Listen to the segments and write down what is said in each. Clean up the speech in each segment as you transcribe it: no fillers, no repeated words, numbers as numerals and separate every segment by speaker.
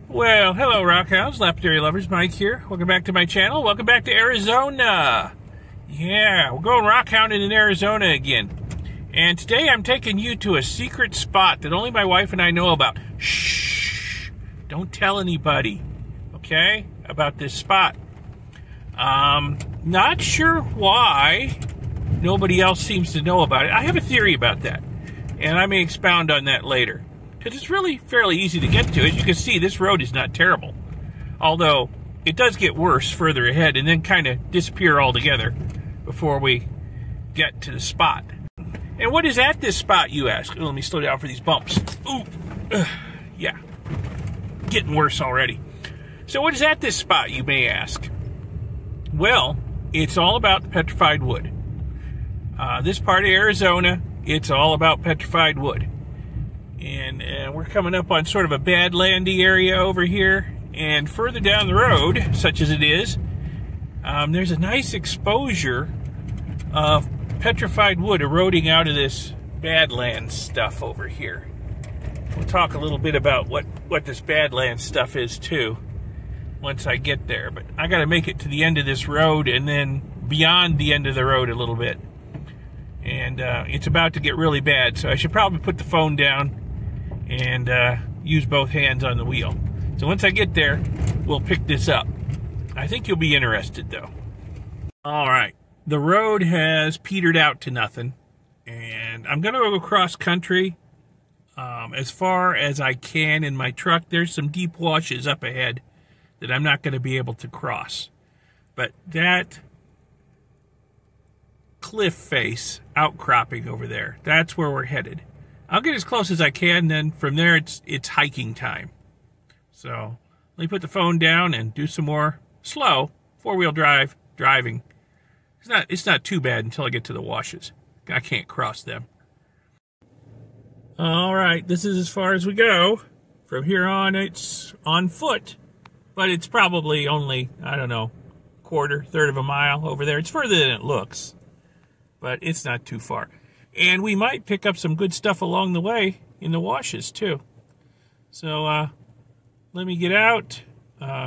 Speaker 1: Well, hello Rockhounds, Lapidary lovers, Mike here. Welcome back to my channel. Welcome back to Arizona. Yeah, we're going rockhounding in Arizona again. And today I'm taking you to a secret spot that only my wife and I know about. Shh! Don't tell anybody, okay, about this spot. Not sure why nobody else seems to know about it. I have a theory about that, and I may expound on that later. Because it's really fairly easy to get to. As you can see, this road is not terrible. Although, it does get worse further ahead and then kind of disappear altogether before we get to the spot. And what is at this spot, you ask? Oh, let me slow down for these bumps. Ooh, yeah, getting worse already. So what is at this spot, you may ask? Well, it's all about the petrified wood. This part of Arizona, it's all about petrified wood. And we're coming up on sort of a badlandy area over here. And further down the road, such as it is, there's a nice exposure of petrified wood eroding out of this badlands stuff over here. We'll talk a little bit about what this badlands stuff is too once I get there. But I got to make it to the end of this road and then beyond the end of the road a little bit. And it's about to get really bad, so I should probably put the phone down and use both hands on the wheel. So once I get there, we'll pick this up. I think you'll be interested, though. All right, the road has petered out to nothing, and I'm going to go cross country as far as I can in my truck. There's some deep washes up ahead that I'm not going to be able to cross. But that cliff face outcropping over there, that's where we're headed. I'll get as close as I can, then from there it's hiking time. So let me put the phone down and do some more slow four-wheel driving. It's not too bad until I get to the washes. I can't cross them. All right, this is as far as we go. From here on, it's on foot, but it's probably only, I don't know, third of a mile over there. It's further than it looks, but it's not too far. And we might pick up some good stuff along the way in the washes, too. So, let me get out,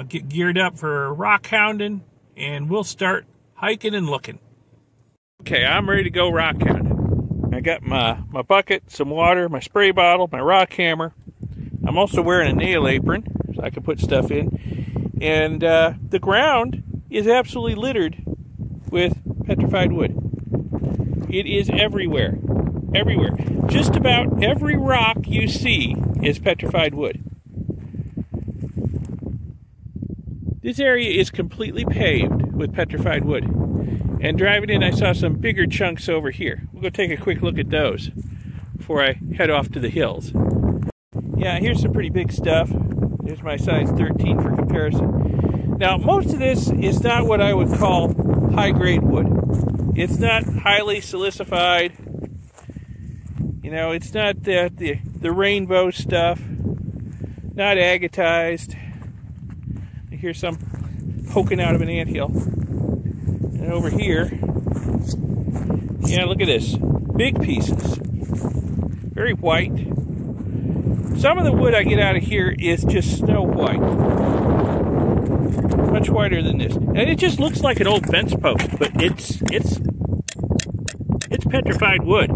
Speaker 1: get geared up for rockhounding, and we'll start hiking and looking. Okay, I'm ready to go rockhounding. I got my bucket, some water, my spray bottle, my rock hammer. I'm also wearing a nail apron, so I can put stuff in. And the ground is absolutely littered with petrified wood. It is everywhere. Everywhere. Just about every rock you see is petrified wood. This area is completely paved with petrified wood. And driving in, I saw some bigger chunks over here. We'll go take a quick look at those before I head off to the hills. Yeah, here's some pretty big stuff. There's my size 13 for comparison. Now, most of this is not what I would call high-grade wood. It's not highly silicified. You know, it's not the rainbow stuff. Not agatized. I hear some poking out of an anthill. And over here, yeah, look at this. Big pieces. Very white. Some of the wood I get out of here is just snow white. Much whiter than this. And it just looks like an old fence post, but it's petrified wood.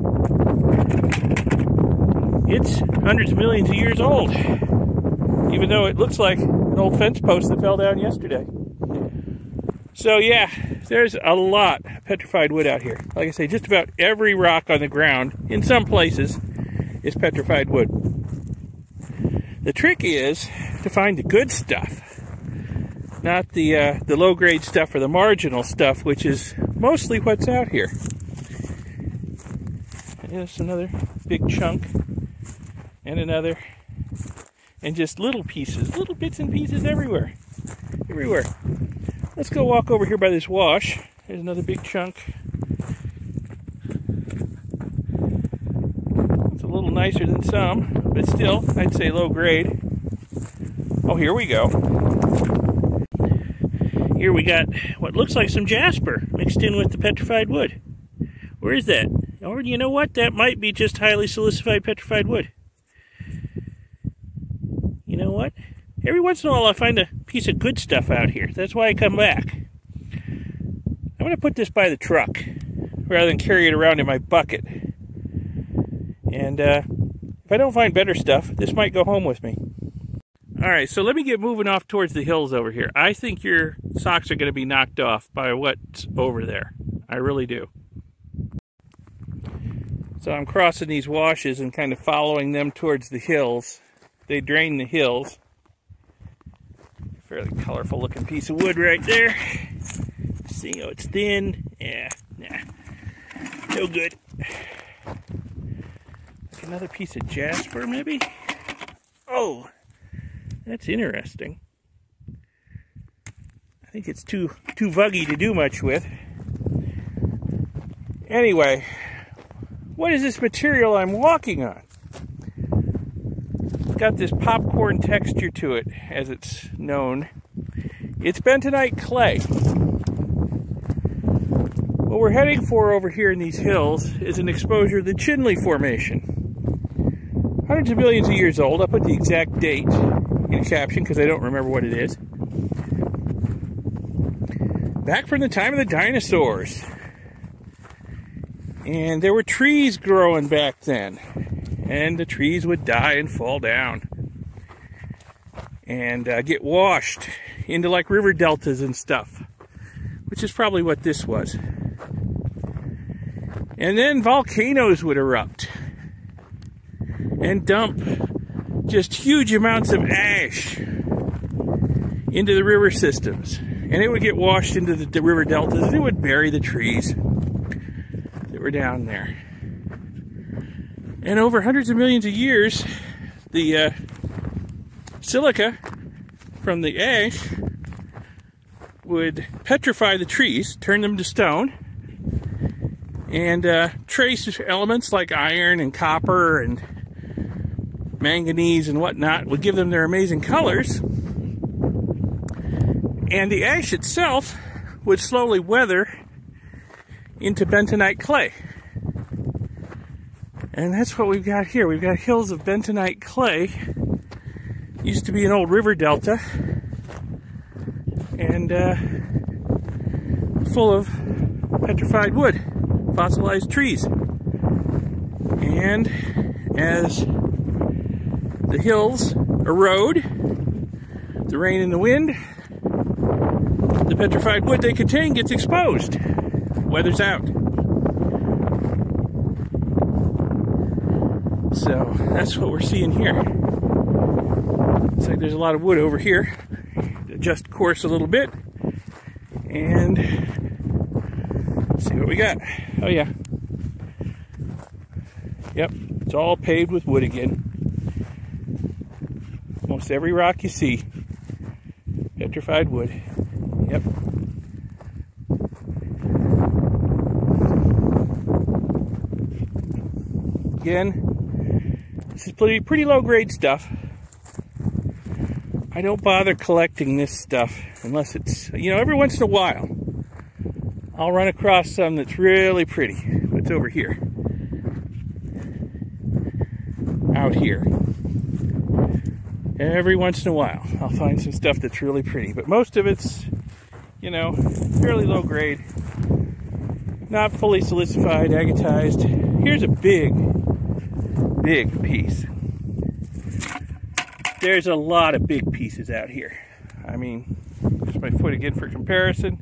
Speaker 1: It's hundreds of millions of years old, even though it looks like an old fence post that fell down yesterday. So yeah, there's a lot of petrified wood out here. Like I say, just about every rock on the ground, in some places, is petrified wood. The trick is to find the good stuff. Not the low-grade stuff or the marginal stuff, which is mostly what's out here. Here's another big chunk, and another, and just little pieces, little bits and pieces everywhere. Everywhere. Let's go walk over here by this wash. There's another big chunk. It's a little nicer than some, but still, I'd say low-grade. Oh, here we go. Here we got what looks like some Jasper mixed in with the petrified wood. Where is that? Or you know what? That might be just highly silicified petrified wood. You know what? Every once in a while I find a piece of good stuff out here. That's why I come back. I'm going to put this by the truck rather than carry it around in my bucket. And if I don't find better stuff, this might go home with me. Alright, so let me get moving off towards the hills over here. I think your socks are going to be knocked off by what's over there. I really do. So I'm crossing these washes and kind of following them towards the hills. They drain the hills. Fairly colorful looking piece of wood right there. See how it's thin? Yeah, nah. No good. Like another piece of Jasper maybe? Oh, that's interesting. I think it's too vuggy to do much with. Anyway, what is this material I'm walking on? It's got this popcorn texture to it, as it's known. It's bentonite clay. What we're heading for over here in these hills is an exposure of the Chinle Formation. Hundreds of millions of years old. I'll put the exact date in a caption because I don't remember what it is. Back from the time of the dinosaurs. And there were trees growing back then. And the trees would die and fall down. And get washed into like river deltas and stuff. Which is probably what this was. And then volcanoes would erupt. And dump just huge amounts of ash into the river systems. And it would get washed into the river deltas and it would bury the trees that were down there. And over hundreds of millions of years, the silica from the ash would petrify the trees, turn them to stone, and trace elements like iron and copper and manganese and whatnot would give them their amazing colors. And the ash itself would slowly weather into bentonite clay. And that's what we've got here. We've got hills of bentonite clay. Used to be an old river delta. And full of petrified wood, fossilized trees. And as the hills erode, the rain and the wind, the petrified wood they contain gets exposed, weathers out. So that's what we're seeing here. Looks like there's a lot of wood over here. Adjust course a little bit and see what we got. Oh yeah. Yep, it's all paved with wood again. Almost every rock you see, petrified wood. Yep. Again, this is pretty low grade stuff. I don't bother collecting this stuff unless it's, you know, every once in a while I'll run across some that's really pretty. What's over here? Out here. Every once in a while I'll find some stuff that's really pretty, but most of it's, you know, fairly low grade, not fully silicified, agatized. Here's a big piece. There's a lot of big pieces out here. I mean, just my foot again for comparison.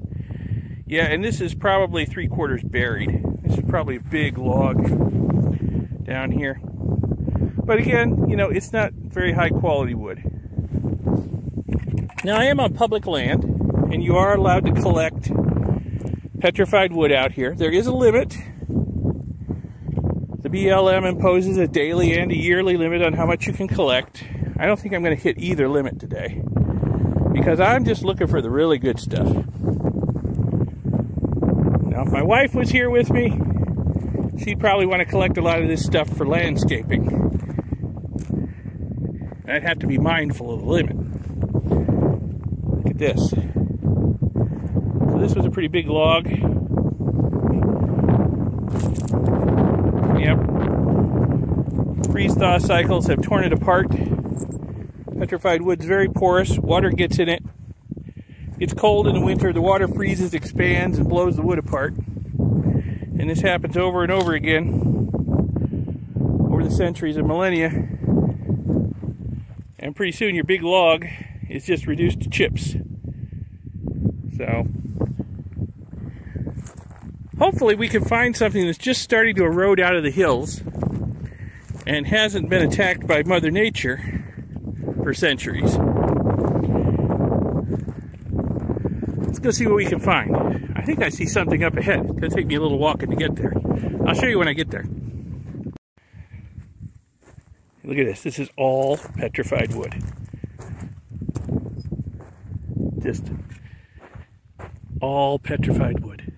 Speaker 1: Yeah, and this is probably 3/4 buried. This is probably a big log down here. But again, you know, it's not very high quality wood. Now I am on public land, and you are allowed to collect petrified wood out here. There is a limit. The BLM imposes a daily and a yearly limit on how much you can collect. I don't think I'm going to hit either limit today, because I'm just looking for the really good stuff. Now, if my wife was here with me, she'd probably want to collect a lot of this stuff for landscaping. I'd have to be mindful of the limit. Look at this. So this was a pretty big log. Yep. Freeze-thaw cycles have torn it apart. Petrified wood's very porous. Water gets in it. It's cold in the winter. The water freezes, expands, and blows the wood apart. And this happens over and over again over the centuries and millennia. And pretty soon your big log is just reduced to chips. So hopefully we can find something that's just starting to erode out of the hills and hasn't been attacked by Mother Nature for centuries. Let's go see what we can find. I think I see something up ahead. It's going to take me a little walking to get there. I'll show you when I get there. Look at this. This is all petrified wood. Just all petrified wood.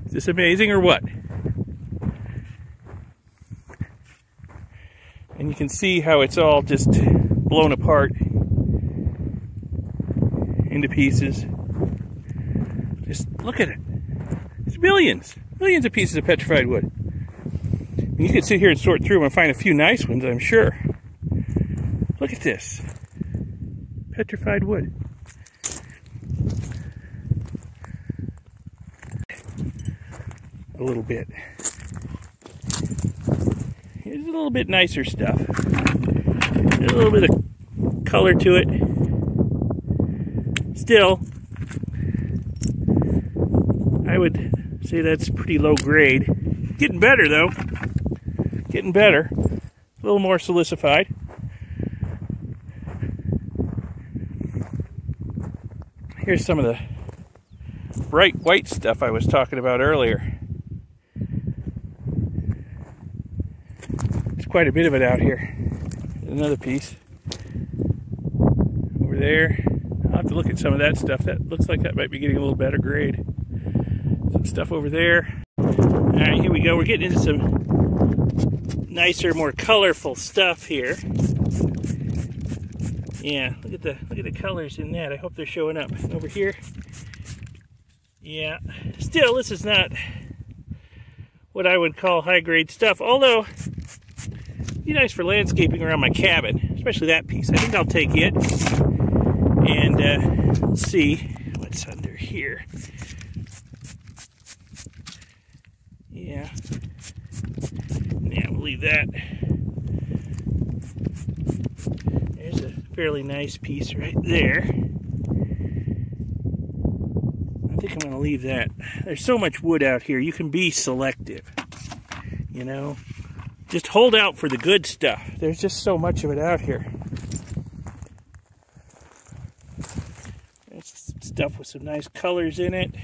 Speaker 1: Is this amazing or what? And you can see how it's all just blown apart into pieces. Just look at it. It's millions of pieces of petrified wood. And you can sit here and sort through them and find a few nice ones, I'm sure. Look at this. Petrified wood. A little bit. Here's a little bit nicer stuff. There's a little bit of color to it. Still, I would say that's pretty low grade. Getting better though. Getting better. A little more silicified. Here's some of the bright white stuff I was talking about earlier. There's quite a bit of it out here. Another piece. Over there. I'll have to look at some of that stuff. That looks like that might be getting a little better grade. Some stuff over there. Alright, here we go. We're getting into some nicer, more colorful stuff here. Yeah, look at the colors in that. I hope they're showing up. Over here. Yeah. Still, this is not what I would call high-grade stuff. Although, it'd be nice for landscaping around my cabin. Especially that piece. I think I'll take it. And let's see what's under here. Yeah. Yeah, we'll leave that. There's a fairly nice piece right there. I think I'm going to leave that. There's so much wood out here. You can be selective. You know? Just hold out for the good stuff. There's just so much of it out here. There's stuff with some nice colors in it.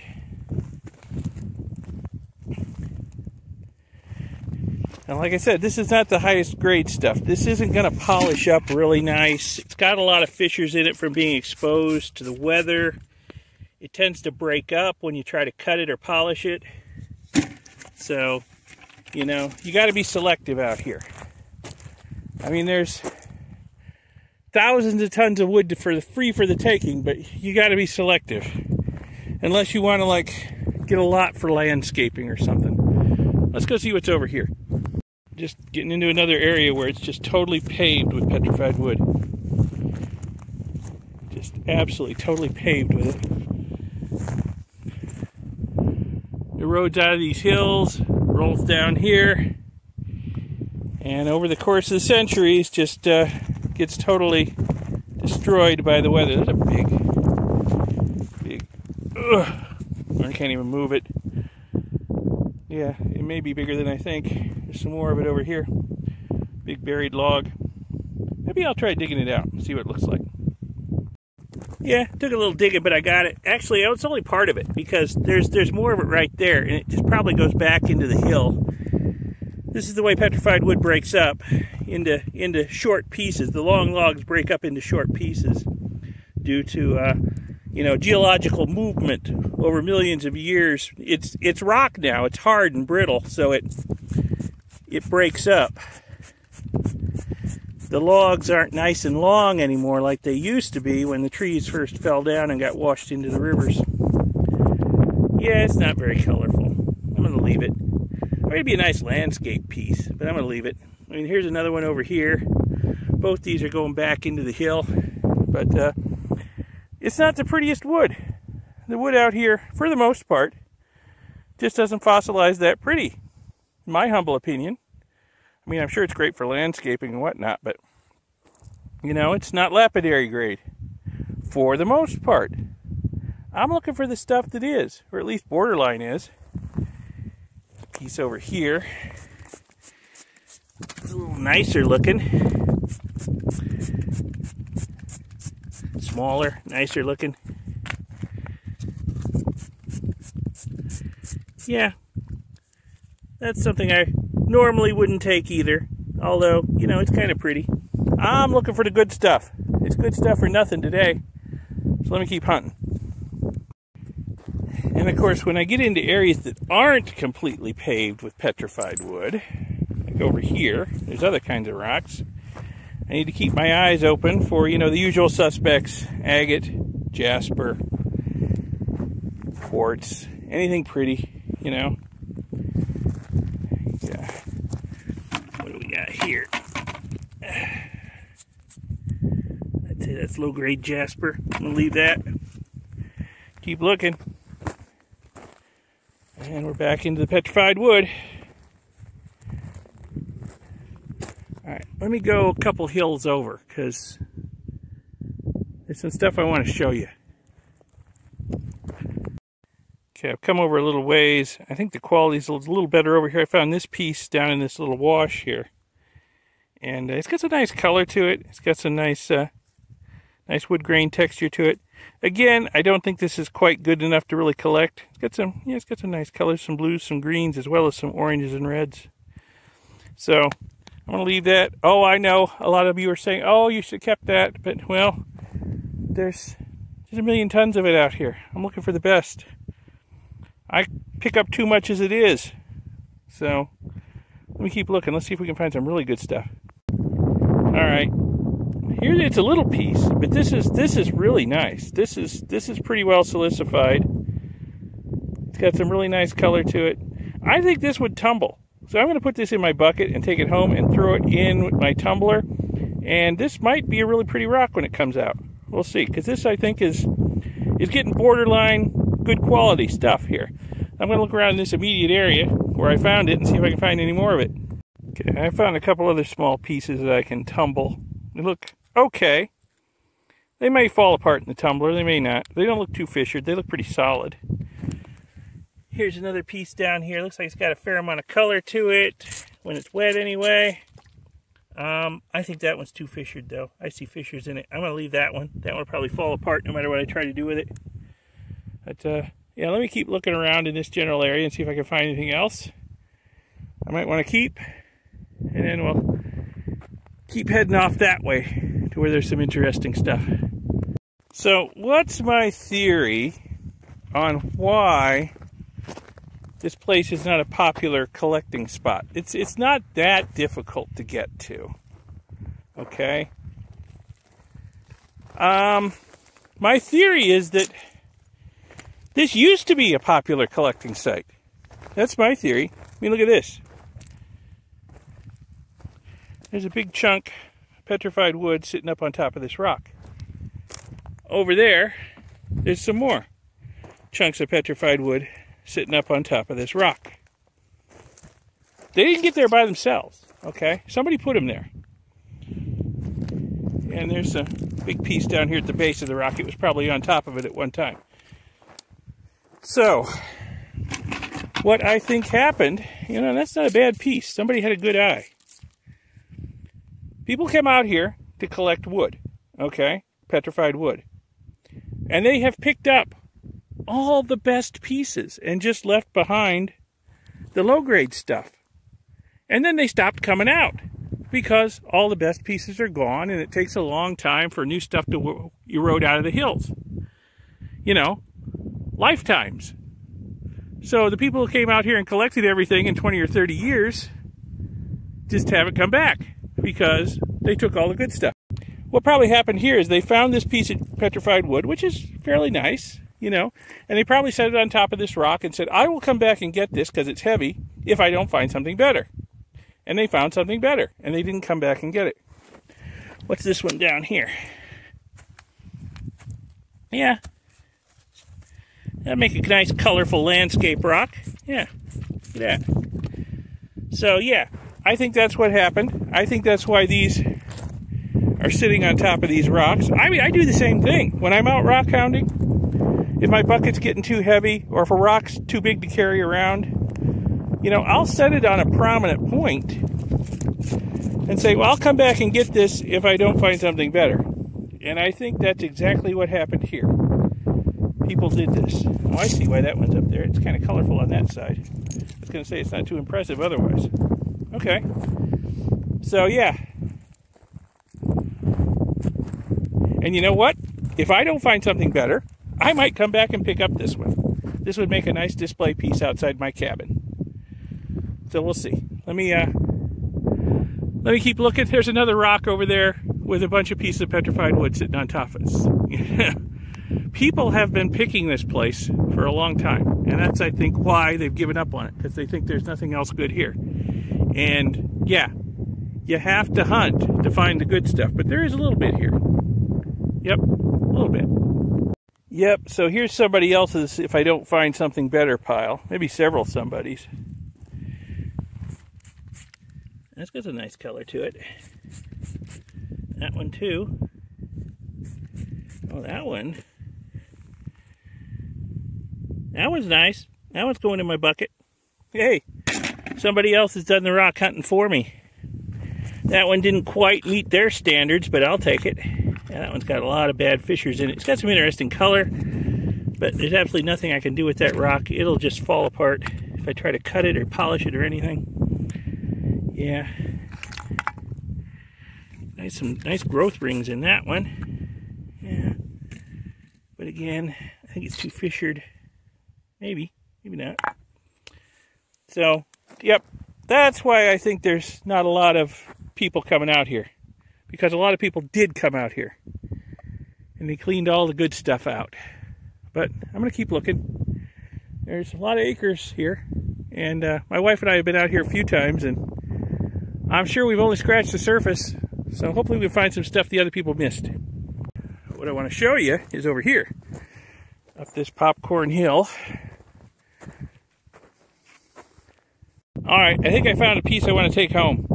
Speaker 1: And like I said, this is not the highest grade stuff. This isn't going to polish up really nice. It's got a lot of fissures in it from being exposed to the weather. It tends to break up when you try to cut it or polish it. So, you know, you got to be selective out here. I mean, there's thousands of tons of wood free for the taking, but you got to be selective. Unless you want to, like, get a lot for landscaping or something. Let's go see what's over here. Just getting into another area where it's just totally paved with petrified wood. Just absolutely totally paved with it. It roads out of these hills, rolls down here, and over the course of the centuries just gets totally destroyed by the weather. There's a big, I can't even move it. Yeah, it may be bigger than I think. There's some more of it over here. Big buried log. Maybe I'll try digging it out and see what it looks like. Yeah, took a little digging, but I got it. Actually, it's only part of it because there's more of it right there, and it just probably goes back into the hill. This is the way petrified wood breaks up into short pieces. The long logs break up into short pieces due to you know, geological movement over millions of years. It's rock now. It's hard and brittle, so it breaks up. The logs aren't nice and long anymore like they used to be when the trees first fell down and got washed into the rivers. Yeah, it's not very colorful. I'm going to leave it. It might be a nice landscape piece, but I'm going to leave it. I mean, here's another one over here. Both these are going back into the hill, but it's not the prettiest wood. The wood out here, for the most part, just doesn't fossilize that pretty, in my humble opinion. I mean, I'm sure it's great for landscaping and whatnot, but, you know, it's not lapidary grade, for the most part. I'm looking for the stuff that is, or at least borderline is. Piece over here. It's a little nicer looking. Smaller, nicer looking. Yeah, that's something I normally wouldn't take either. Although, you know, it's kind of pretty. I'm looking for the good stuff. It's good stuff for nothing today. So let me keep hunting. And of course, when I get into areas that aren't completely paved with petrified wood, like over here, there's other kinds of rocks. I need to keep my eyes open for, you know, the usual suspects: agate, jasper, quartz, anything pretty, you know. Yeah. What do we got here? I'd say that's low-grade jasper. I'm gonna leave that. Keep looking. And we're back into the petrified wood. Alright, let me go a couple hills over, because there's some stuff I want to show you. Okay, I've come over a little ways. I think the quality's a little better over here. I found this piece down in this little wash here. And it's got some nice color to it. It's got some nice nice wood grain texture to it. Again, I don't think this is quite good enough to really collect. It's got some, yeah, it's got some nice colors, some blues, some greens, as well as some oranges and reds. So I'm going to leave that. Oh, I know a lot of you are saying, oh, you should have kept that. But, well, there's a million tons of it out here. I'm looking for the best. I pick up too much as it is. So let me keep looking. Let's see if we can find some really good stuff. All right. Here it's a little piece, but this is really nice. This is pretty well silicified. It's got some really nice color to it. I think this would tumble. So I'm going to put this in my bucket and take it home and throw it in with my tumbler. And this might be a really pretty rock when it comes out. We'll see, because this, I think, is getting borderline good quality stuff here. I'm going to look around in this immediate area where I found it and see if I can find any more of it. Okay, I found a couple other small pieces that I can tumble. They look okay. They may fall apart in the tumbler, they may not. They don't look too fissured, they look pretty solid. Here's another piece down here. Looks like it's got a fair amount of color to it, when it's wet anyway. I think that one's too fissured though. I see fissures in it. I'm going to leave that one. That one will probably fall apart no matter what I try to do with it. But, yeah, let me keep looking around in this general area and see if I can find anything else I might want to keep. And then we'll keep heading off that way to where there's some interesting stuff. So, what's my theory on why this place is not a popular collecting spot? It's not that difficult to get to. Okay? My theory is that this used to be a popular collecting site. That's my theory. I mean, look at this. There's a big chunk of petrified wood sitting up on top of this rock. Over there, there's some more chunks of petrified wood sitting up on top of this rock. They didn't get there by themselves, okay? Somebody put them there. And there's a big piece down here at the base of the rock. It was probably on top of it at one time. So, what I think happened, you know, that's not a bad piece. Somebody had a good eye. People come out here to collect wood, okay? Petrified wood. And they have picked up all the best pieces and just left behind the low-grade stuff. And then they stopped coming out because all the best pieces are gone and it takes a long time for new stuff to erode out of the hills. You know, lifetimes. So the people who came out here and collected everything in 20 or 30 years just haven't come back because they took all the good stuff. What probably happened here is they found this piece of petrified wood, which is fairly nice, you know, and they probably set it on top of this rock and said, I will come back and get this because it's heavy if I don't find something better. And they found something better, and they didn't come back and get it. What's this one down here? Yeah. That'd make a nice colorful landscape rock. Yeah. Look at that. So yeah, I think that's what happened. I think that's why these are sitting on top of these rocks. I mean, I do the same thing. When I'm out rock hounding, if my bucket's getting too heavy or if a rock's too big to carry around, you know, I'll set it on a prominent point and say, well, I'll come back and get this if I don't find something better. And I think that's exactly what happened here. People did this. Oh, I see why that one's up there. It's kind of colorful on that side. I was going to say it's not too impressive otherwise. Okay. So, yeah. And you know what? If I don't find something better, I might come back and pick up this one. This would make a nice display piece outside my cabin. So we'll see. Let me keep looking. There's another rock over there with a bunch of pieces of petrified wood sitting on top of it. People have been picking this place for a long time, and that's, I think, why they've given up on it, because they think there's nothing else good here. And yeah, you have to hunt to find the good stuff, but there is a little bit here. Yep, a little bit. Yep, so here's somebody else's if I don't find something better pile. Maybe several somebody's. That's got a nice color to it. That one too. Oh, that one. That one's nice. That one's going in my bucket. Hey, somebody else has done the rock hunting for me. That one didn't quite meet their standards, but I'll take it. Yeah, that one's got a lot of bad fissures in it. It's got some interesting color, but there's absolutely nothing I can do with that rock. It'll just fall apart if I try to cut it or polish it or anything. Yeah. Some nice growth rings in that one. Yeah. But again, I think it's too fissured. Maybe. Maybe not. So, yep. That's why I think there's not a lot of people coming out here. Because a lot of people did come out here. And they cleaned all the good stuff out. But I'm going to keep looking. There's a lot of acres here. And my wife and I have been out here a few times. And I'm sure we've only scratched the surface. So hopefully we'll find some stuff the other people missed. What I want to show you is over here. Up this popcorn hill. Alright, I think I found a piece I want to take home.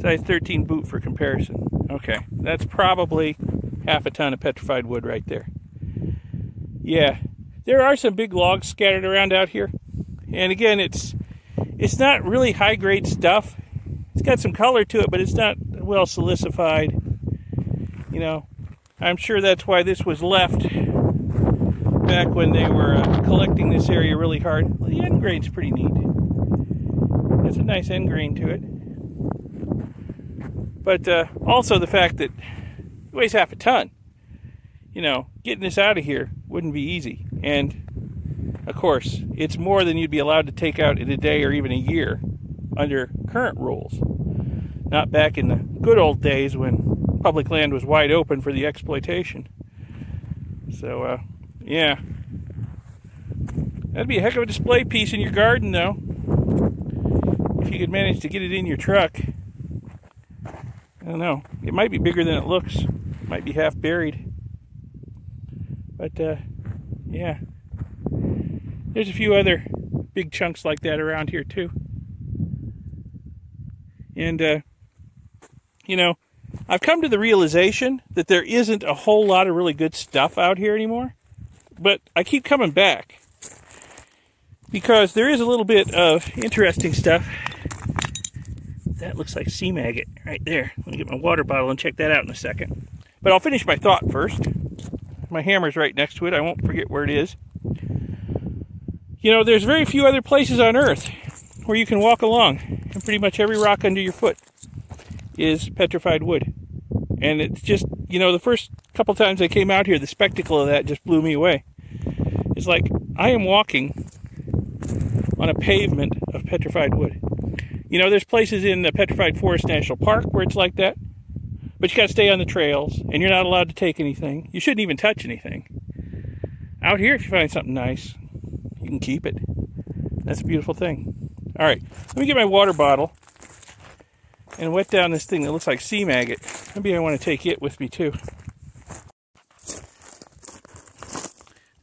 Speaker 1: Size 13 boot for comparison. Okay, that's probably half a ton of petrified wood right there. Yeah, there are some big logs scattered around out here. And again, it's not really high-grade stuff. It's got some color to it, but it's not well silicified. You know, I'm sure that's why this was left back when they were collecting this area really hard. Well, the end grain's pretty neat. It's a nice end grain to it. But also the fact that it weighs half a ton. You know, getting this out of here wouldn't be easy. And, of course, it's more than you'd be allowed to take out in a day or even a year under current rules. Not back in the good old days when public land was wide open for the exploitation. So, yeah. That'd be a heck of a display piece in your garden, though. If you could manage to get it in your truck. I don't know. It might be bigger than it looks. It might be half buried. But, yeah. There's a few other big chunks like that around here, too. And, you know, I've come to the realization that there isn't a whole lot of really good stuff out here anymore. But I keep coming back. Because there is a little bit of interesting stuff. That looks like sea maggot right there. Let me get my water bottle and check that out in a second. But I'll finish my thought first. My hammer's right next to it. I won't forget where it is. You know, there's very few other places on Earth where you can walk along, and pretty much every rock under your foot is petrified wood. And it's just, you know, the first couple times I came out here, the spectacle of that just blew me away. It's like, I am walking on a pavement of petrified wood. You know, there's places in the Petrified Forest National Park where it's like that. But you got to stay on the trails, and you're not allowed to take anything. You shouldn't even touch anything. Out here, if you find something nice, you can keep it. That's a beautiful thing. All right, let me get my water bottle, and wet down this thing that looks like sea maggot. Maybe I want to take it with me too.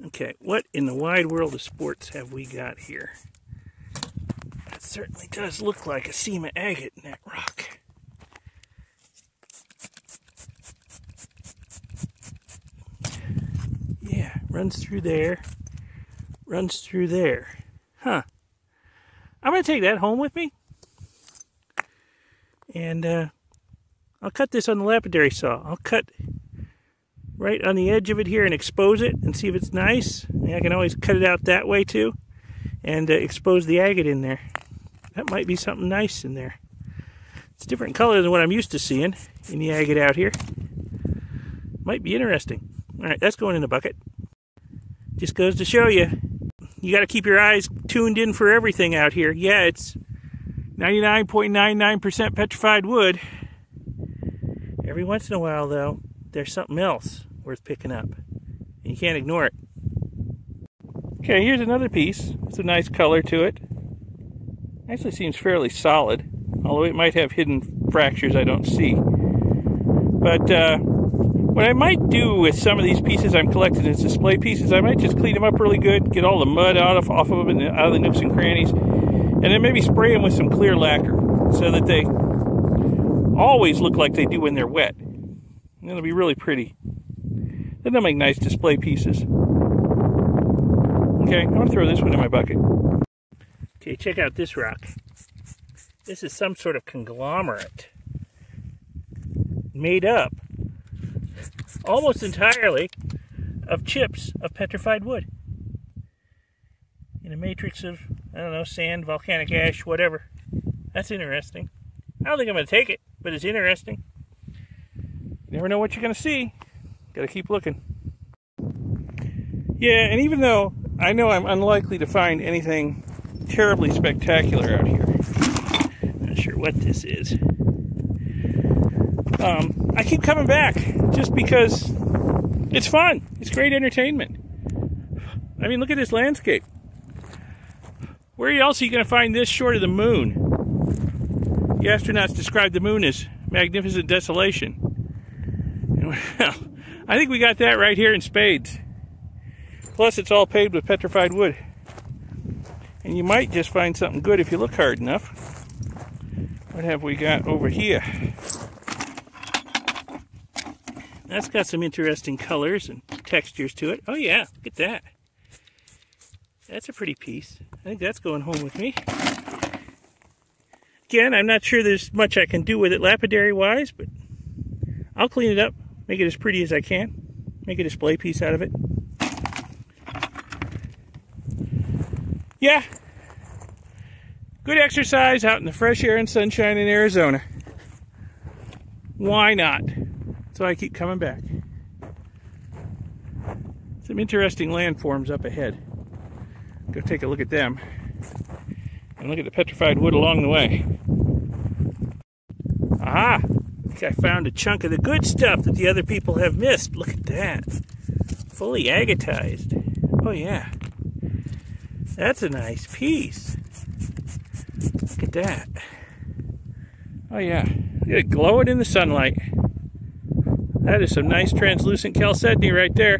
Speaker 1: Okay, what in the wide world of sports have we got here? It certainly does look like a sea agate in that rock. Yeah, runs through there, runs through there. Huh. I'm going to take that home with me. And I'll cut this on the lapidary saw. I'll cut right on the edge of it here and expose it and see if it's nice. And I can always cut it out that way too and expose the agate in there. That might be something nice in there. It's a different color than what I'm used to seeing in the agate out here. Might be interesting. All right, that's going in the bucket. Just goes to show you, you got to keep your eyes tuned in for everything out here. Yeah, it's 99.99% petrified wood. Every once in a while, though, there's something else worth picking up, and you can't ignore it. Okay, here's another piece. It's a nice color to it. Actually seems fairly solid, although it might have hidden fractures I don't see. But what I might do with some of these pieces I'm collecting as display pieces, I might just clean them up really good, get all the mud off of them and out of the nooks and crannies, and then maybe spray them with some clear lacquer so that they always look like they do when they're wet. And it'll be really pretty. Then they'll make nice display pieces. Okay, I'm going to throw this one in my bucket. Okay, check out this rock. This is some sort of conglomerate made up almost entirely of chips of petrified wood in a matrix of, I don't know, sand, volcanic ash, whatever. That's interesting. I don't think I'm going to take it, but it's interesting. You never know what you're going to see. Got to keep looking. Yeah, and even though I know I'm unlikely to find anything terribly spectacular out here, not sure what this is, I keep coming back just because it's fun. It's great entertainment. I mean, look at this landscape. Where else are you going to find this short of the moon? The astronauts described the moon as magnificent desolation. And, well, I think we got that right here in spades. Plus, it's all paved with petrified wood. And you might just find something good if you look hard enough. What have we got over here? That's got some interesting colors and textures to it. Oh yeah, look at that. That's a pretty piece. I think that's going home with me. Again, I'm not sure there's much I can do with it lapidary-wise, but I'll clean it up, make it as pretty as I can, make a display piece out of it. Yeah, good exercise out in the fresh air and sunshine in Arizona. Why not? So I keep coming back. Some interesting landforms up ahead. Go take a look at them. And look at the petrified wood along the way. Aha! I think I found a chunk of the good stuff that the other people have missed. Look at that. Fully agatized. Oh yeah. That's a nice piece. Look at that. Oh yeah. Look at it glowing in the sunlight. That is some nice translucent chalcedony right there.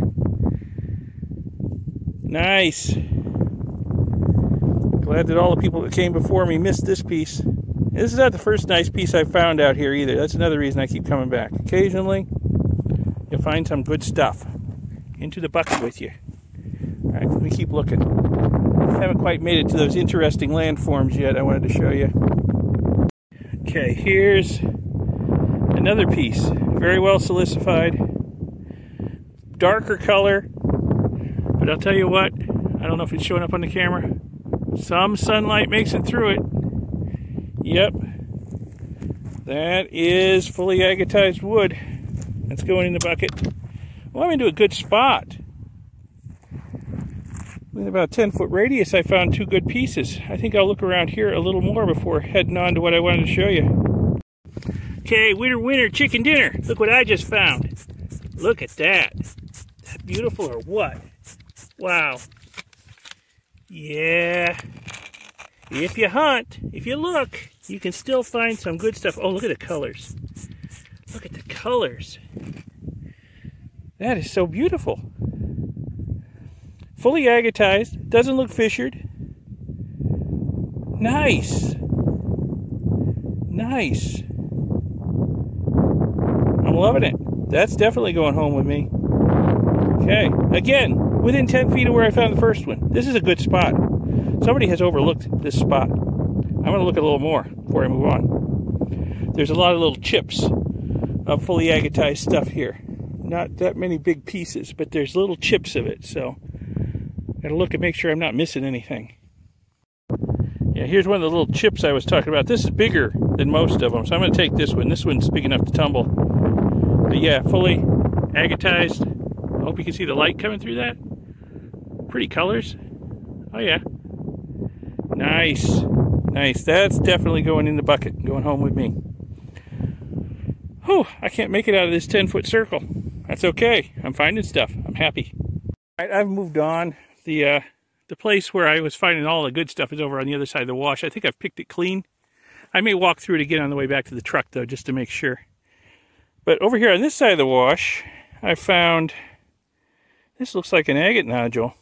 Speaker 1: Nice. Glad that all the people that came before me missed this piece. This is not the first nice piece I've found out here either. That's another reason I keep coming back. Occasionally, you'll find some good stuff. Into the bucket with you. All right, let me keep looking. I haven't quite made it to those interesting landforms yet I wanted to show you. Okay, here's another piece. Very well silicified. Darker color. But I'll tell you what, I don't know if it's showing up on the camera. Some sunlight makes it through it. Yep. That is fully agatized wood. That's going in the bucket. Well, I'm into a good spot. Within about a 10-foot radius, I found two good pieces. I think I'll look around here a little more before heading on to what I wanted to show you. Okay, winner, chicken dinner. Look what I just found. Look at that. Is that beautiful or what? Wow. Yeah. if you hunt, if you look, you can still find some good stuff. Oh, look at the colors. Look at the colors. That is so beautiful. Fully agatized. Doesn't look fissured. Nice. Nice. I'm loving it. That's definitely going home with me. Okay. Again, within 10 feet of where I found the first one. This is a good spot. Somebody has overlooked this spot. I'm going to look a little more before I move on. There's a lot of little chips of fully agatized stuff here. Not that many big pieces, but there's little chips of it, so got to look and make sure I'm not missing anything. Yeah, here's one of the little chips I was talking about. This is bigger than most of them, so I'm going to take this one. This one's big enough to tumble. But yeah, fully agatized. I hope you can see the light coming through that. Pretty colors. Oh yeah. Nice. Nice. That's definitely going in the bucket, going home with me. Whew, I can't make it out of this 10-foot circle. That's okay. I'm finding stuff. I'm happy. All right, I've moved on. The place where I was finding all the good stuff is over on the other side of the wash. I think I've picked it clean. I may walk through it again on the way back to the truck, though, just to make sure. But over here on this side of the wash, I found... This looks like an agate nodule.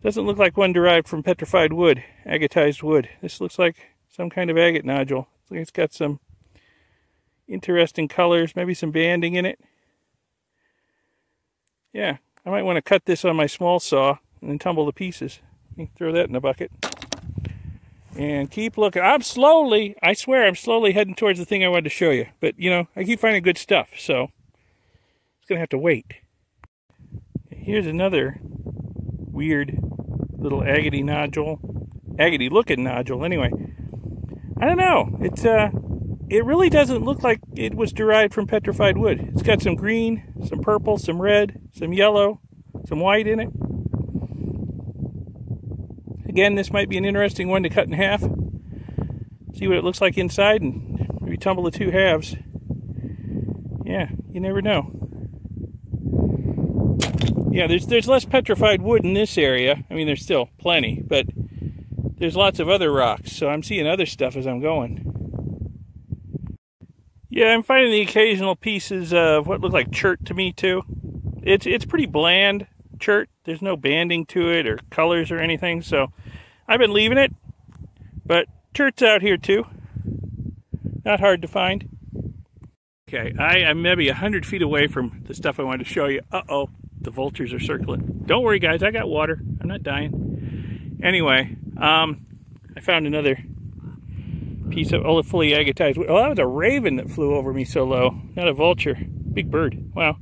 Speaker 1: Doesn't look like one derived from petrified wood, agatized wood. This looks like some kind of agate nodule. Looks like it's got some interesting colors, maybe some banding in it. Yeah, I might want to cut this on my small saw and then tumble the pieces. Throw that in the bucket. And keep looking. I swear I'm slowly heading towards the thing I wanted to show you. But, you know, I keep finding good stuff, so it's going to have to wait. Here's another weird little agate nodule. Agate looking nodule, anyway. I don't know. It really doesn't look like it was derived from petrified wood. It's got some green, some purple, some red, some yellow, some white in it. Again, this might be an interesting one to cut in half. See what it looks like inside and maybe tumble the two halves. Yeah, you never know. Yeah, there's less petrified wood in this area. I mean, there's still plenty, but there's lots of other rocks, so I'm seeing other stuff as I'm going. Yeah, I'm finding the occasional pieces of what look like chert to me, too. It's pretty bland chert. There's no banding to it or colors or anything, so I've been leaving it. But chert's out here, too. Not hard to find. Okay, I am maybe 100 feet away from the stuff I wanted to show you. Uh-oh, the vultures are circling. Don't worry, guys, I got water. I'm not dying. Anyway, I found another piece of fully agatized wood. Oh, that was a raven that flew over me so low. Not a vulture. Big bird. Wow.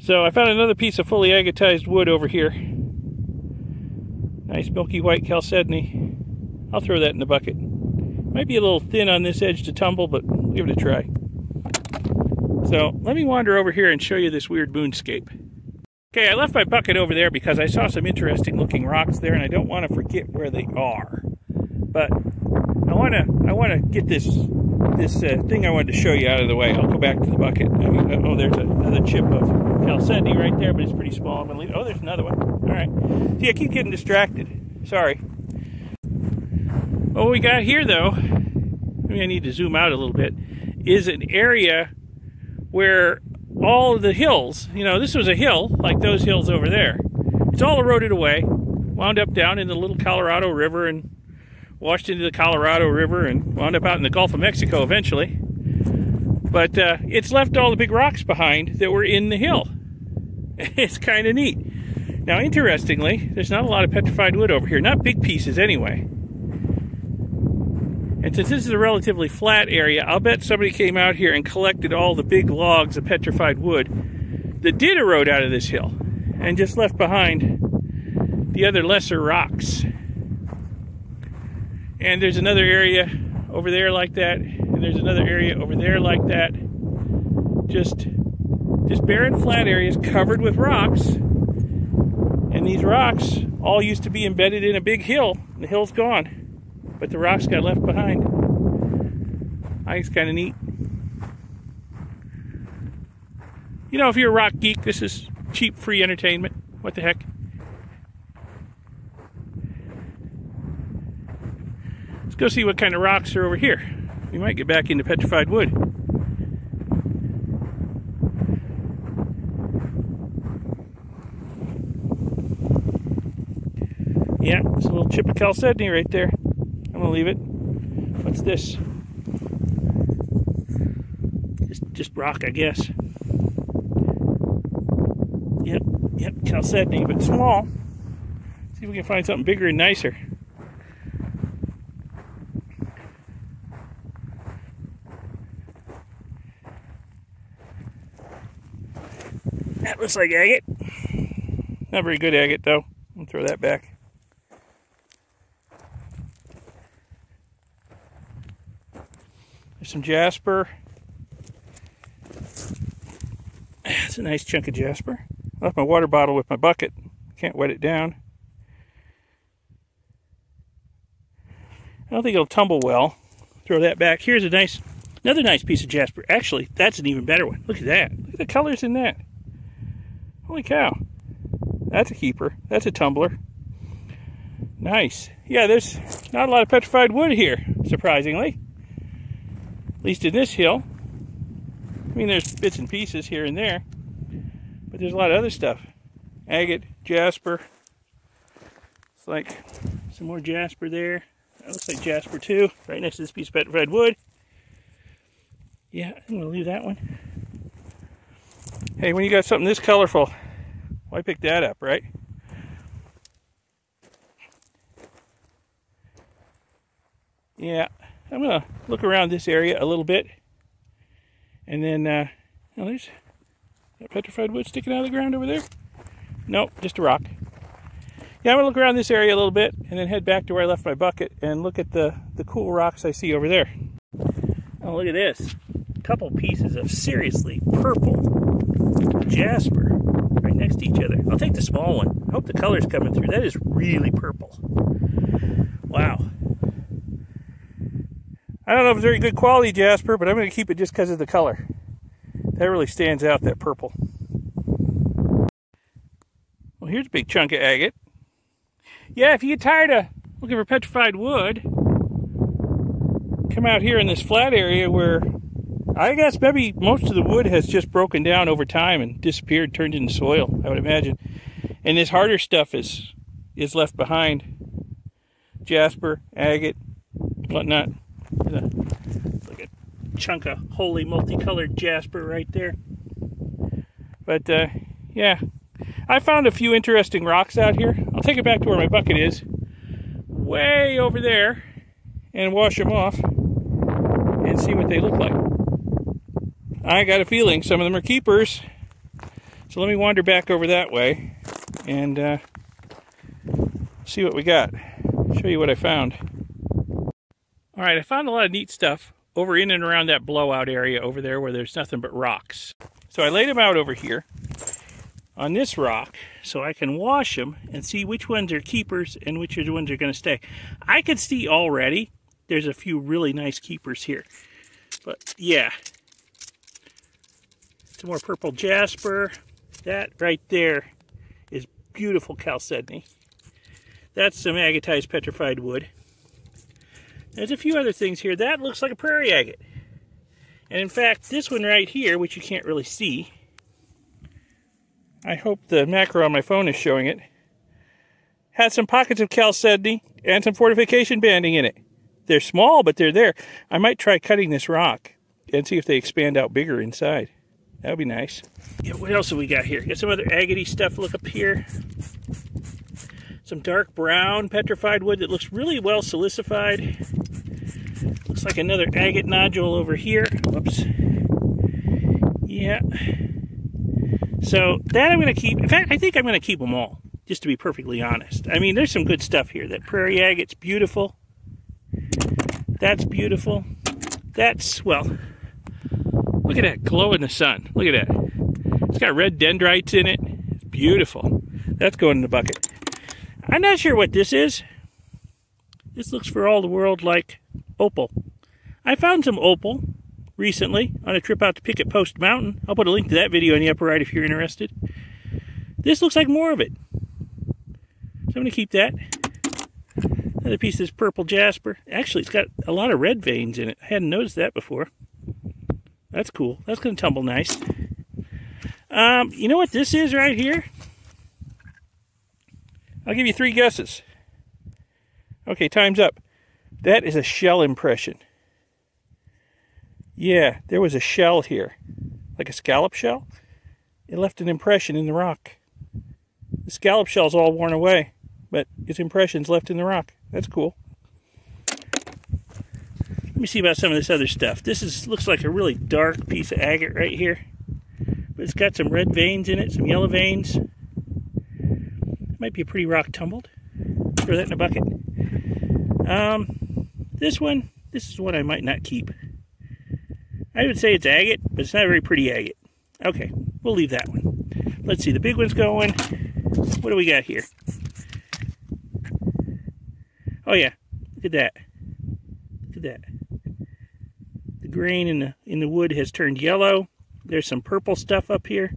Speaker 1: So I found another piece of fully agatized wood over here. Nice milky white chalcedony. I'll throw that in the bucket. Might be a little thin on this edge to tumble, but we'll give it a try. So let me wander over here and show you this weird moonscape. Okay, I left my bucket over there because I saw some interesting looking rocks there, and I don't want to forget where they are. But I want to get this thing I wanted to show you out of the way. I'll go back to the bucket. I mean, oh, there's another chip of chalcedony right there, but it's pretty small. I'm gonna leave. Oh, there's another one. All right. See, I keep getting distracted. Sorry. What we got here, though, maybe I need to zoom out a little bit, is an area where all of the hills, you know, this was a hill, like those hills over there. It's all eroded away, wound up down in the little Colorado River and washed into the Colorado River and wound up out in the Gulf of Mexico eventually. But it's left all the big rocks behind that were in the hill. It's kind of neat. Now, interestingly, there's not a lot of petrified wood over here. Not big pieces anyway. And since this is a relatively flat area, I'll bet somebody came out here and collected all the big logs of petrified wood that did erode out of this hill and just left behind the other lesser rocks. And there's another area over there like that, and there's another area over there like that. Just barren flat areas covered with rocks. And these rocks all used to be embedded in a big hill. The hill's gone, but the rocks got left behind. I think it's kind of neat. You know, if you're a rock geek, this is cheap, free entertainment. What the heck? Let's go see what kind of rocks are over here. We might get back into petrified wood. Yeah, there's a little chip of chalcedony right there. I'm gonna leave it. What's this? Just rock, I guess. Yep, chalcedony, but small. See if we can find something bigger and nicer. That looks like agate. Not very good agate, though. I'll throw that back. There's some jasper. That's a nice chunk of jasper. I left my water bottle with my bucket. Can't wet it down. I don't think it'll tumble well. Throw that back. Here's another nice piece of jasper. Actually, that's an even better one. Look at that. Look at the colors in that. Holy cow. That's a keeper. That's a tumbler. Nice. Yeah, there's not a lot of petrified wood here, surprisingly. At least in this hill. I mean, there's bits and pieces here and there. But there's a lot of other stuff. Agate, jasper. It's like some more jasper there. That looks like jasper too. Right next to this piece of petrified wood. Yeah, I'm going to leave that one. Hey, when you got something this colorful, why pick that up, right? Yeah, I'm going to look around this area a little bit. And then, there's that petrified wood sticking out of the ground over there. Nope, just a rock. Yeah, I'm going to look around this area a little bit and then head back to where I left my bucket and look at the cool rocks I see over there. Oh, look at this. A couple pieces of seriously purple jasper right next to each other. I'll take the small one. I hope the color's coming through. That is really purple. Wow. I don't know if it's very good quality jasper, but I'm going to keep it just because of the color. That really stands out, that purple. Well, here's a big chunk of agate. Yeah, if you get tired of looking for petrified wood, come out here in this flat area where I guess maybe most of the wood has just broken down over time and disappeared, turned into soil, I would imagine. And this harder stuff is left behind. Jasper, agate, whatnot. Like a chunk of holy multicolored jasper right there. But yeah, I found a few interesting rocks out here. I'll take it back to where my bucket is, way over there, and wash them off and see what they look like. I got a feeling some of them are keepers, so let me wander back over that way and see what we got. Show you what I found. All right, I found a lot of neat stuff over in and around that blowout area over there where there's nothing but rocks. So I laid them out over here on this rock so I can wash them and see which ones are keepers and which ones are going to stay. I can see already there's a few really nice keepers here. But yeah, some more purple jasper. That right there is beautiful chalcedony. That's some agatized petrified wood. There's a few other things here. That looks like a prairie agate. And in fact, this one right here, which you can't really see, I hope the macro on my phone is showing it, has some pockets of chalcedony and some fortification banding in it. They're small, but they're there. I might try cutting this rock and see if they expand out bigger inside. That would be nice. Yeah, what else have we got here? Got some other agate stuff. Look up here. Some dark brown petrified wood that looks really well silicified. Looks like another agate nodule over here. Whoops. Yeah. So that I'm going to keep. In fact, I think I'm going to keep them all, just to be perfectly honest. I mean, there's some good stuff here. That prairie agate's beautiful. That's beautiful. That's, well, look at that glow in the sun. Look at that. It's got red dendrites in it. It's beautiful. That's going in the bucket. I'm not sure what this is. This looks for all the world like opal. I found some opal recently on a trip out to Picket Post Mountain. I'll put a link to that video in the upper right if you're interested. This looks like more of it. So I'm going to keep that.
Speaker 2: Another piece of this purple jasper. Actually, it's got a lot of red veins in it. I hadn't noticed that before. That's cool. That's going to tumble nice. You know what this is right here? I'll give you 3 guesses. Okay, time's up. That is a shell impression. Yeah, there was a shell here. Like a scallop shell. It left an impression in the rock. The scallop shell's all worn away, but its impression's left in the rock. That's cool. Let me see about some of this other stuff. This looks like a really dark piece of agate right here. But it's got some red veins in it, some yellow veins. Might be a pretty rock tumbled. Throw that in a bucket. This is one I might not keep. I would say it's agate, but it's not a very pretty agate. Okay, we'll leave that one. Let's see, the big one's going. What do we got here? Oh yeah, look at that. Look at that. The grain in the wood has turned yellow. There's some purple stuff up here.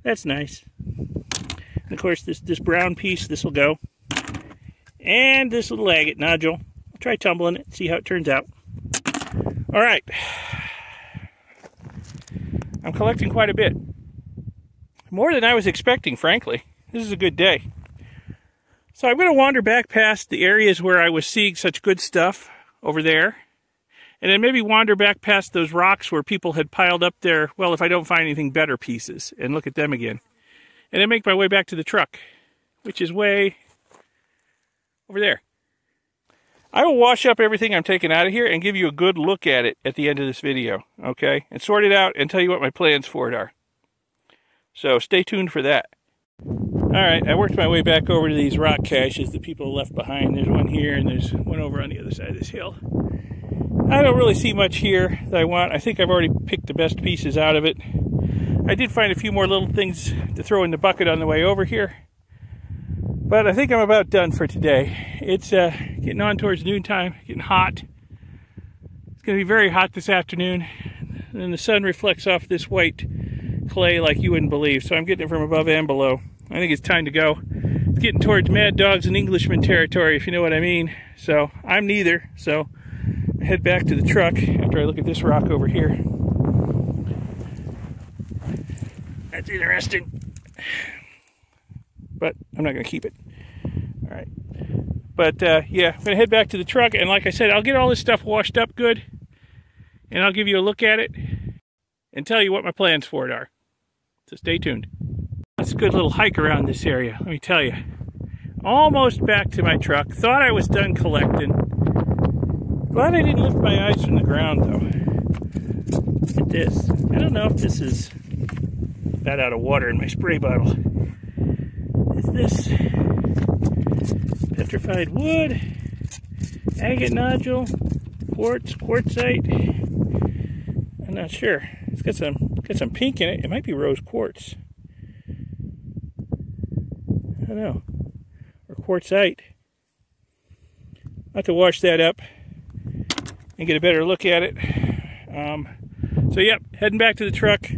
Speaker 2: That's nice. And of course, this brown piece, this will go. And this little agate nodule. I'll try tumbling it, see how it turns out. All right. I'm collecting quite a bit. More than I was expecting, frankly. This is a good day. So I'm going to wander back past the areas where I was seeing such good stuff over there. And then maybe wander back past those rocks where people had piled up their, well, if I don't find anything better pieces, and look at them again. And then make my way back to the truck, which is way over there. I will wash up everything I'm taking out of here and give you a good look at it at the end of this video, okay? And sort it out and tell you what my plans for it are. So stay tuned for that. All right, I worked my way back over to these rock caches that people left behind. There's one here and there's one over on the other side of this hill. I don't really see much here that I want. I think I've already picked the best pieces out of it. I did find a few more little things to throw in the bucket on the way over here. But I think I'm about done for today. It's getting on towards noontime, getting hot. It's going to be very hot this afternoon. And the sun reflects off this white clay like you wouldn't believe. So I'm getting it from above and below. I think it's time to go. It's getting towards Mad Dogs and Englishmen territory, if you know what I mean. So I'm neither. So I head back to the truck after I look at this rock over here. That's interesting. But I'm not going to keep it. All right. But, yeah, I'm going to head back to the truck. And like I said, I'll get all this stuff washed up good. And I'll give you a look at it. And tell you what my plans for it are. So stay tuned. That's a good little hike around this area, let me tell you. Almost back to my truck. Thought I was done collecting. Glad I didn't lift my eyes from the ground, though. Look at this. I don't know if this is about out of water in my spray bottle. Is this petrified wood, agate nodule, quartz, quartzite? I'm not sure. It's got some pink in it. It might be rose quartz. I don't know. Or quartzite. I'll have to wash that up and get a better look at it. So yep, heading back to the truck.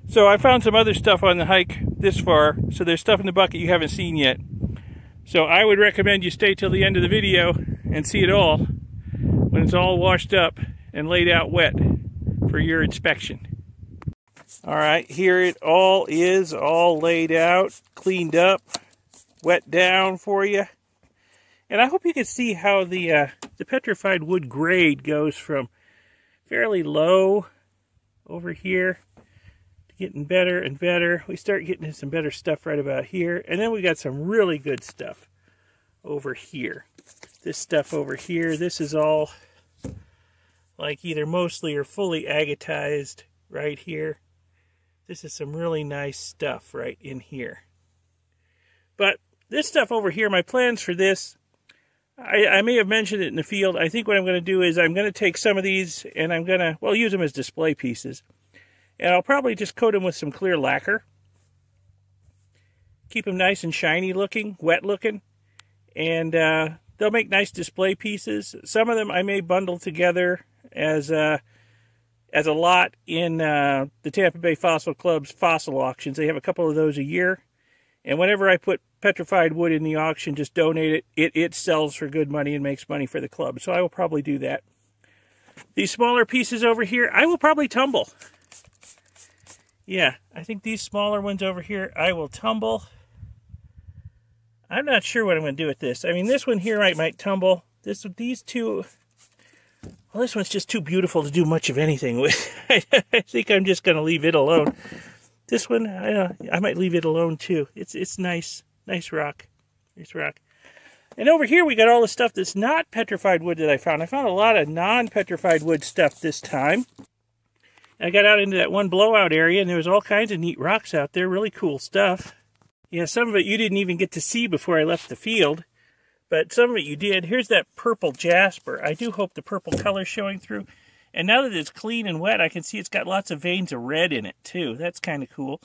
Speaker 2: So I found some other stuff on the hike this far. So there's stuff in the bucket you haven't seen yet. So I would recommend you stay till the end of the video and see it all when it's all washed up and laid out wet for your inspection. All right, here it all is, all laid out, cleaned up, wet down for you. And I hope you can see how the petrified wood grade goes from fairly low over here to getting better and better. We start getting some better stuff right about here. And then we got some really good stuff over here. This stuff over here, this is all like either mostly or fully agatized right here. This is some really nice stuff right in here. But this stuff over here, my plans for this, I may have mentioned it in the field. I think what I'm going to do is I'm going to take some of these and I'm going to, well, use them as display pieces. And I'll probably just coat them with some clear lacquer. Keep them nice and shiny looking, wet looking. And they'll make nice display pieces. Some of them I may bundle together as a lot in the Tampa Bay Fossil Club's fossil auctions. They have a couple of those a year. And whenever I put petrified wood in the auction, just donate it. It sells for good money and makes money for the club. So I will probably do that. These smaller pieces over here, I will probably tumble. Yeah, I think these smaller ones over here, I will tumble. I'm not sure what I'm going to do with this. I mean, this one here I might tumble. These two, well, this one's just too beautiful to do much of anything with. I think I'm just going to leave it alone. This one, I might leave it alone too. It's nice. Nice rock. Nice rock. And over here we got all the stuff that's not petrified wood that I found. I found a lot of non-petrified wood stuff this time. I got out into that one blowout area, and there was all kinds of neat rocks out there. Really cool stuff. Yeah, some of it you didn't even get to see before I left the field. But some of it you did. Here's that purple jasper. I do hope the purple color's showing through. And now that it's clean and wet, I can see it's got lots of veins of red in it, too. That's kind of cool.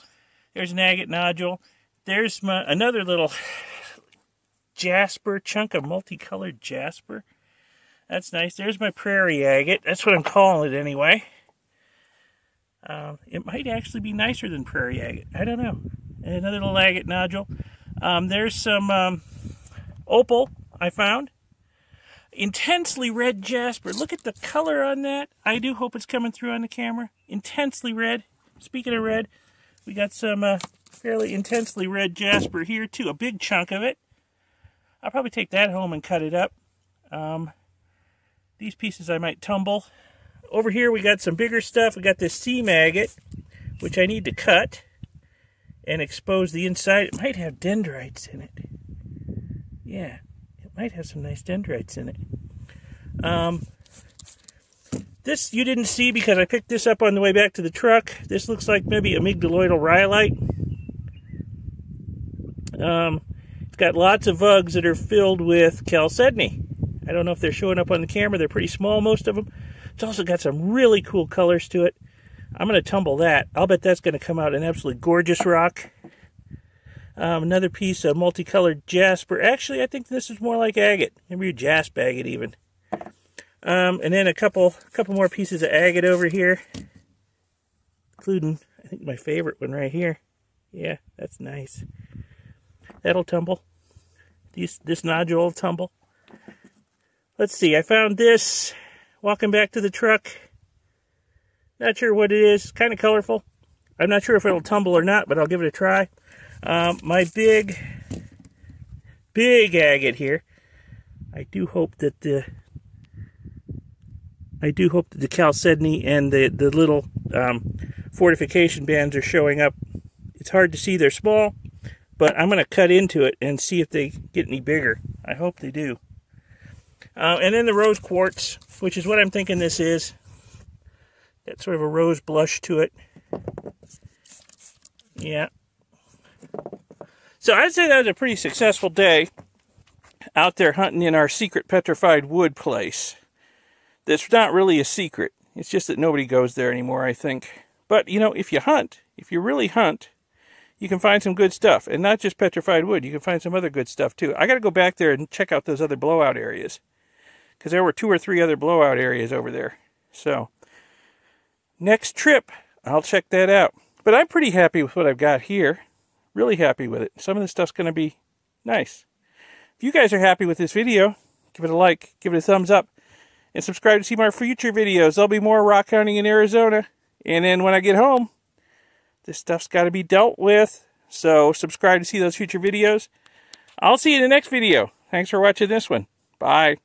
Speaker 2: There's an agate nodule. There's another little jasper, chunk of multicolored jasper. That's nice. There's my prairie agate. That's what I'm calling it anyway. It might actually be nicer than prairie agate. I don't know. And another little agate nodule. There's some opal I found. Intensely red jasper. Look at the color on that. I do hope it's coming through on the camera. Intensely red. Speaking of red, we got some fairly intensely red jasper here too. A big chunk of it. I'll probably take that home and cut it up. These pieces I might tumble. Over here we got some bigger stuff. We got this seam agate, which I need to cut and expose the inside. It might have dendrites in it. Yeah, it might have some nice dendrites in it. This you didn't see because I picked this up on the way back to the truck. This looks like maybe amygdaloidal rhyolite. It's got lots of vugs that are filled with chalcedony. I don't know if they're showing up on the camera. They're pretty small, most of them. It's also got some really cool colors to it. I'm going to tumble that. I'll bet that's going to come out an absolutely gorgeous rock. Another piece of multicolored jasper. Actually, I think this is more like agate. Maybe a jasp agate even. And then a couple more pieces of agate over here. Including, I think, my favorite one right here. Yeah, that's nice. That'll tumble. This nodule will tumble. Let's see, I found this walking back to the truck. Not sure what it is. It's kind of colorful. I'm not sure if it'll tumble or not, but I'll give it a try. My big agate here. I do hope that the chalcedony and the little fortification bands are showing up. It's hard to see. They're small, but I'm going to cut into it and see if they get any bigger. I hope they do. And then the rose quartz, which is what I'm thinking this is. Got sort of a rose blush to it. Yeah. So I'd say that was a pretty successful day out there hunting in our secret petrified wood place. That's not really a secret. It's just that nobody goes there anymore, I think. But, you know, if you really hunt, you can find some good stuff. And not just petrified wood. You can find some other good stuff, too. I got to go back there and check out those other blowout areas. Because there were 2 or 3 other blowout areas over there. So, next trip, I'll check that out. But I'm pretty happy with what I've got here. Really happy with it. Some of this stuff's going to be nice. If you guys are happy with this video, give it a like, give it a thumbs up, and subscribe to see my future videos. There'll be more rock hunting in Arizona. And then when I get home, this stuff's got to be dealt with. So subscribe to see those future videos. I'll see you in the next video. Thanks for watching this one. Bye.